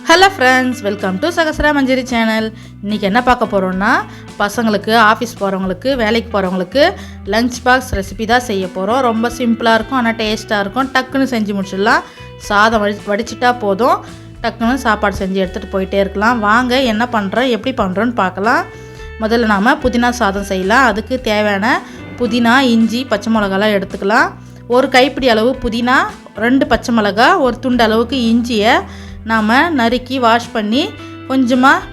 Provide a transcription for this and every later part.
Hello friends, welcome to Sahasra Manjari channel. இன்றைக்கி என்ன பார்க்க போகிறோன்னா, பசங்களுக்கு, ஆஃபீஸ் போகிறவங்களுக்கு, வேலைக்கு போகிறவங்களுக்கு லஞ்ச் பாக்ஸ் ரெசிபி தான் செய்ய போகிறோம். ரொம்ப சிம்பிளாக இருக்கும், ஆனால் டேஸ்ட்டாக இருக்கும். டக்குன்னு செஞ்சு முடிச்சிடலாம். சாதம் வடிச்சிட்டா போதும், டக்குன்னு சாப்பாடு செஞ்சு எடுத்துகிட்டு போயிட்டே இருக்கலாம். வாங்க என்ன பண்ணுறோம், எப்படி பண்ணுறோன்னு பார்க்கலாம். முதல்ல நாம் புதினா சாதம் செய்யலாம். அதுக்கு தேவையான புதினா, இஞ்சி, பச்சை மிளகாலாம் எடுத்துக்கலாம். ஒரு கைப்பிடி அளவு புதினா, 2 பச்சை மிளகா, ஒரு துண்டு அளவுக்கு இஞ்சியை நாம் நறுக்கி வாஷ் பண்ணி கொஞ்சமாக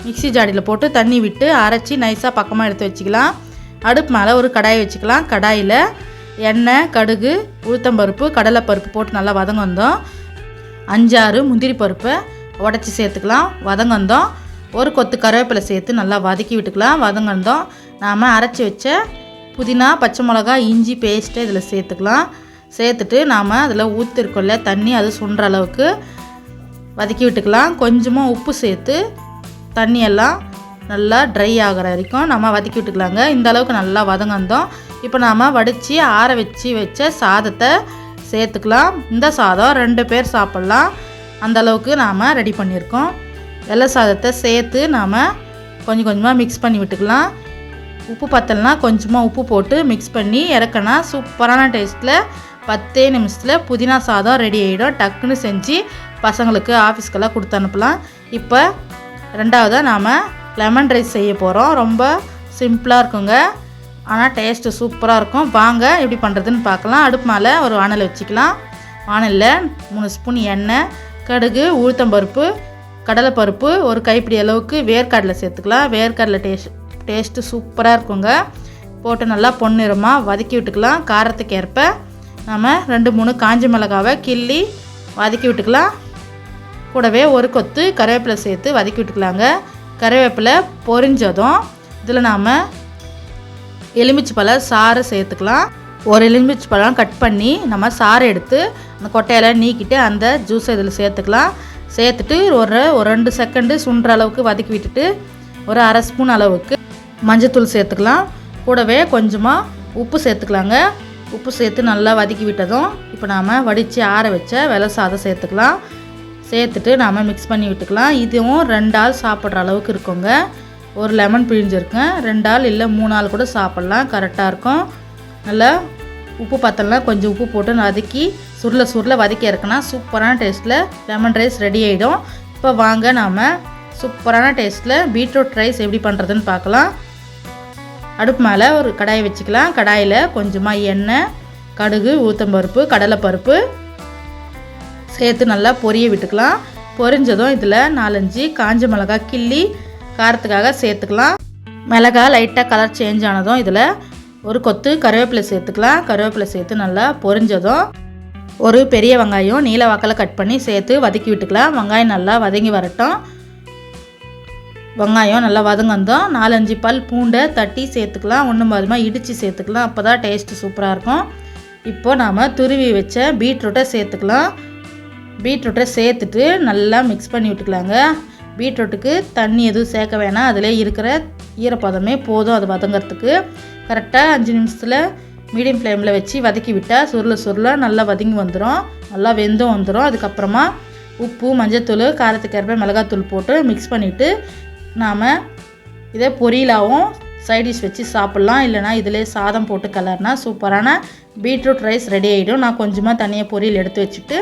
மிக்ஸி ஜாடியில் போட்டு தண்ணி விட்டு அரைச்சி நைஸாக பக்கமாக எடுத்து வச்சுக்கலாம். அடுப்பு மேலே ஒரு கடாயை வச்சுக்கலாம். கடாயில் எண்ணெய், கடுகு, உளுத்தம்பருப்பு, கடலைப்பருப்பு போட்டு நல்லா வதங்கந்தோம். 5-6 முந்திரி பருப்பை உடச்சி சேர்த்துக்கலாம். வதங்கந்தோம். ஒரு கொத்து கருவேப்பிலை சேர்த்து நல்லா வதக்கி விட்டுக்கலாம். வதங்கந்தோம். நாம் அரைச்சி வச்ச புதினா, பச்சை மிளகா, இஞ்சி பேஸ்ட்டை இதில் சேர்த்துக்கலாம். சேர்த்துட்டு நாம் அதில் ஊற்றிருக்கோம்ல தண்ணி, அது சுண்டுற அளவுக்கு வதக்கி விட்டுக்கலாம். கொஞ்சமாக உப்பு சேர்த்து தண்ணியெல்லாம் நல்லா ட்ரை ஆகிற வரைக்கும் நம்ம வதக்கி விட்டுக்கலாங்க. இந்த அளவுக்கு நல்லா வதங்கந்தோம். இப்போ நாம் வடித்து ஆற வச்ச சாதத்தை சேர்த்துக்கலாம். இந்த சாதம் 2 பேர் சாப்பிட்லாம், அந்த அளவுக்கு நாம் ரெடி பண்ணியிருக்கோம். வெள்ளை சாதத்தை சேர்த்து நாம் கொஞ்சம் கொஞ்சமாக மிக்ஸ் பண்ணி விட்டுக்கலாம். உப்பு பத்தலைனா கொஞ்சமாக உப்பு போட்டு மிக்ஸ் பண்ணி இறக்கினா சூப்பரான டேஸ்ட்டில் 10 நிமிஷத்தில் புதினா சாதம் ரெடி ஆகிடும். டக்குன்னு செஞ்சு பசங்களுக்கு ஆஃபீஸ்க்கெல்லாம் கொடுத்து அனுப்பலாம். இப்போ ரெண்டாவதாக நாம் லெமன் ரைஸ் செய்ய போகிறோம். ரொம்ப சிம்பிளாக இருக்குங்க, ஆனால் டேஸ்ட்டு சூப்பராக இருக்கும். வாங்க எப்படி பண்ணுறதுன்னு பார்க்கலாம். அடுப்பு மேலே ஒரு வானல் வச்சுக்கலாம். வானலில் 3 ஸ்பூன் எண்ணெய், கடுகு, உளுத்தம்பருப்பு, கடலைப்பருப்பு, ஒரு கைப்பிடி அளவுக்கு வேர்க்கடலை சேர்த்துக்கலாம். வேர்க்கடலை டேஸ்ட்டு சூப்பராக இருக்குங்க. போட்டு நல்லா பொன்னிறமாக வதக்கி விட்டுக்கலாம். காரத்துக்கு ஏற்ப நம்ம 2-3 காஞ்ச மிளகாவை கிள்ளி வதக்கி விட்டுக்கலாம். கூடவே ஒரு கொத்து கருவேப்பிலை சேர்த்து வதக்கி விட்டுக்கலாங்க. கருவேப்பிலை பொரிஞ்சதும் இதில் நாம் எலுமிச்சை பழம் சாறு சேர்த்துக்கலாம். ஒரு எலுமிச்சை பழம் கட் பண்ணி நம்ம சாறு எடுத்து அந்த கொட்டையெல்லாம் நீக்கிட்டு அந்த ஜூஸை இதில் சேர்த்துக்கலாம். சேர்த்துட்டு ஒரு 2 செகண்டு சுண்டுற அளவுக்கு வதக்கி விட்டுட்டு ஒரு அரை ஸ்பூன் அளவுக்கு மஞ்சத்தூள் சேர்த்துக்கலாம். கூடவே கொஞ்சமாக உப்பு சேர்த்துக்கலாங்க. உப்பு சேர்த்து நல்லா வதக்கி விட்டதும் இப்போ நாம் வடித்து ஆற வச்ச வெள்ளை சாதம் சேர்த்துக்கலாம். சேர்த்துட்டு நாம் மிக்ஸ் பண்ணி விட்டுக்கலாம். இதுவும் 2 ஆள் சாப்பிட்ற அளவுக்கு இருக்குங்க. ஒரு லெமன் பிழிஞ்சிருக்கேன். 2 ஆள் இல்லை 3 ஆள் கூட சாப்பிட்லாம், கரெக்டாக இருக்கும். நல்லா உப்பு பத்தலைனா கொஞ்சம் உப்பு போட்டு வதக்கி சுருள வதக்கி இறக்குனா சூப்பரான டேஸ்ட்டில் லெமன் ரைஸ் ரெடி ஆகிடும். இப்போ வாங்க நாம் சூப்பரான டேஸ்ட்டில் பீட்ரூட் ரைஸ் எப்படி பண்ணுறதுன்னு பார்க்கலாம். அடுப்பு மேலே ஒரு கடாயை வச்சுக்கலாம். கடாயில் கொஞ்சமாக எண்ணெய், கடுகு, உளுத்தம்பருப்பு, கடலைப்பருப்பு சேர்த்து நல்லா பொரிய விட்டுக்கலாம். பொரிஞ்சதும் இதில் 4-5 காஞ்ச மிளகா கிள்ளி காரத்துக்காக சேர்த்துக்கலாம். மிளகா லைட்டாக கலர் சேஞ்ச் ஆனதும் இதில் ஒரு கொத்து கருவேப்பிலை சேர்த்துக்கலாம். கருவேப்பிலை சேர்த்து நல்லா பொரிஞ்சதும் ஒரு பெரிய வெங்காயம் நீல வாக்கில் கட் பண்ணி சேர்த்து வதக்கி விட்டுக்கலாம். வெங்காயம் நல்லா வதங்கி வரட்டும். வெங்காயம் நல்லா வதங்கந்தோம். 4-5 பல் பூண்டை தட்டி சேர்த்துக்கலாம். ஒன்றும் பாதிமாக இடித்து சேர்த்துக்கலாம். அப்போ தான் டேஸ்ட்டு சூப்பராக இருக்கும். இப்போது நாம் துருவி வச்ச பீட்ரூட்டை சேர்த்துக்கலாம். பீட்ரூட்டை சேர்த்துட்டு நல்லா மிக்ஸ் பண்ணி விட்டுக்கலாங்க. பீட்ரூட்டுக்கு தண்ணி எதுவும் சேர்க்க வேணாம், அதில் இருக்கிற ஈரப்பதமே போதும் அது வதங்கிறதுக்கு. கரெக்டாக 5 நிமிஷத்தில் மீடியம் ஃப்ளேமில் வச்சு வதக்கி விட்டால் சுருள நல்லா வதங்கி வந்துடும், நல்லா வெந்தும் வந்துடும். அதுக்கப்புறமா உப்பு, மஞ்சத்தூள், காரத்துக்கு ஏற்ப மிளகாத்தூள் போட்டு மிக்ஸ் பண்ணிவிட்டு நாம் இதே பொரியலாகவும் சைடிஷ் வச்சு சாப்பிட்லாம். இல்லைனா இதிலே சாதம் போட்டு கலர்னா சூப்பரான பீட்ரூட் ரைஸ் ரெடி ஆகிடும். நான் கொஞ்சமாக தனியாக பொரியல் எடுத்து வச்சுட்டு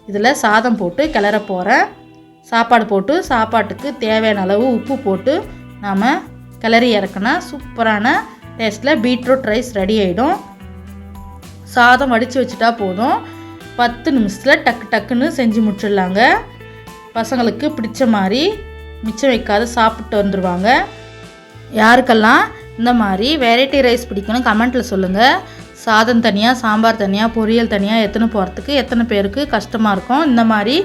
இதில் சாதம் போட்டு கிளற போகிறேன். சாப்பாடு போட்டு சாப்பாட்டுக்கு தேவையான அளவு உப்பு போட்டு நாம் கிளறி இறக்குனா சூப்பரான டேஸ்ட்டில் பீட்ரூட் ரைஸ் ரெடி ஆகிடும். சாதம் வடித்து வச்சுட்டா போதும். 10 நிமிஷத்தில் டக்குன்னு செஞ்சு முடிச்சிடலாங்க. பசங்களுக்கு பிடிச்ச மாதிரி மிச்சம் வைக்காத சாப்பிட்டு வந்துடுவாங்க. யாருக்கெல்லாம் இந்த மாதிரி வெரைட்டி ரைஸ் பிடிக்கணும் கமெண்ட்டில் சொல்லுங்கள். சாதம் தனியாக, சாம்பார் தனியாக, பொரியல் தனியாக எத்தனை பேருக்கு கஷ்டமாக இருக்கும். இந்த மாதிரி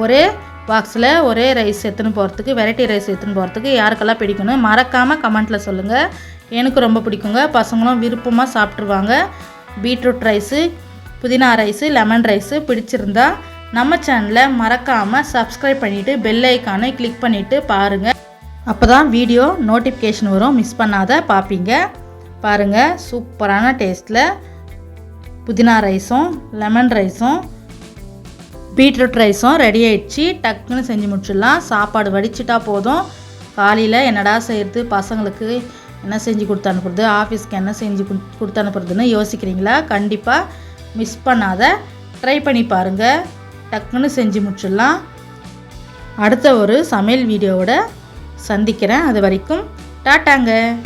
ஒரே பாக்ஸில் ஒரே ரைஸ் போகிறதுக்கு, வெரைட்டி ரைஸ் போகிறதுக்கு யாருக்கெல்லாம் பிடிக்கணும் மறக்காமல் கமெண்ட்டில் சொல்லுங்கள். எனக்கு ரொம்ப பிடிக்குங்க, பசங்களும் விருப்பமாக சாப்பிட்ருவாங்க. பீட்ரூட் ரைஸு, புதினா ரைஸு, லெமன் ரைஸு பிடிச்சிருந்தா நம்ம சேனலை மறக்காமல் சப்ஸ்கிரைப் பண்ணிவிட்டு பெல் ஐக்கானை கிளிக் பண்ணிவிட்டு பாருங்கள். அப்போ தான் வீடியோ நோட்டிஃபிகேஷன் வரும், மிஸ் பண்ணாத பார்ப்பீங்க. பாருங்கள், சூப்பரான டேஸ்ட்டில் புதினா ரைஸும் லெமன் ரைஸும் பீட்ரூட் ரைஸும் ரெடி ஆயிடுச்சு. டக்குன்னு செஞ்சு முடிச்சிடலாம். சாப்பாடு வடிச்சிட்டா போதும். காலையில் என்னடா செய்கிறது, பசங்களுக்கு என்ன செஞ்சு கொடுத்து அனுப்புறது, ஆஃபீஸ்க்கு என்ன செஞ்சு கொடுத்து அனுப்புறதுன்னு யோசிக்கிறீங்களா? கண்டிப்பாக மிஸ் பண்ணாத ட்ரை பண்ணி பாருங்கள். டக்குன்னு செஞ்சு முடிச்சிடலாம். அடுத்த ஒரு சமையல் வீடியோவோட சந்திக்கிறேன். அது வரைக்கும் டாட்டாங்க.